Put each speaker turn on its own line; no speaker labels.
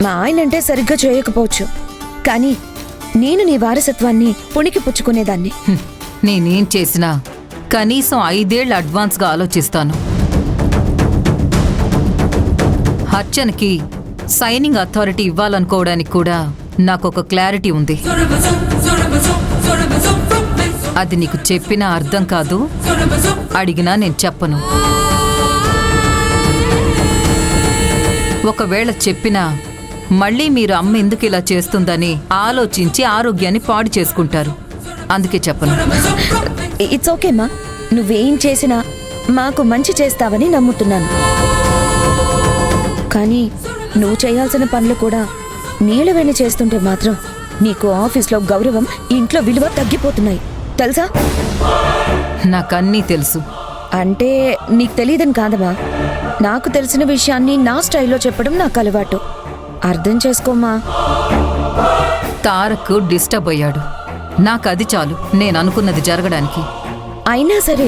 మా ఆయనంటే సరిగ్గా చేయకపోవచ్చు, కానీ నేను నీ వారసత్వాన్ని పుణికి పుచ్చుకునేదాన్ని.
నేనేం చేసినా కనీసం 5 ఏళ్లు అడ్వాన్స్గా ఆలోచిస్తాను. అర్చనకి సైనింగ్ అథారిటీ ఇవ్వాలనుకోవడానికి కూడా నాకొక క్లారిటీ ఉంది. అది నీకు చెప్పినా అర్థం కాదు, అడిగినా నేను చెప్పను. ఒకవేళ చెప్పినా మళ్ళీ మీరు అమ్మ ఎందుకు ఇలా చేస్తుందని ఆలోచించి ఆరోగ్యాన్ని పాడు చేసుకుంటారు. అందుకే చెప్పను.
ఇట్స్ ఓకే మా, నువ్వేం చేసినా మాకు మంచి చేస్తావని నమ్ముతున్నాను. కానీ నువ్వు చేయాల్సిన పనులు కూడా నీలవేణి చేస్తుంటే మాత్రం నీకు ఆఫీస్లో గౌరవం, ఇంట్లో విలువ తగ్గిపోతున్నాయి తెలుసా?
నాకన్నీ తెలుసు.
అంటే నీకు తెలియదని కాదమ్మా, నాకు తెలిసిన విషయాన్ని నా స్టైల్లో చెప్పడం నాకు అలవాటు. అర్థం చేసుకోమా.
తారక్ డిస్టర్బ్ అయ్యాడు. నాకది చాలు నేను అనుకున్నది జరగడానికి.
అయినా సరే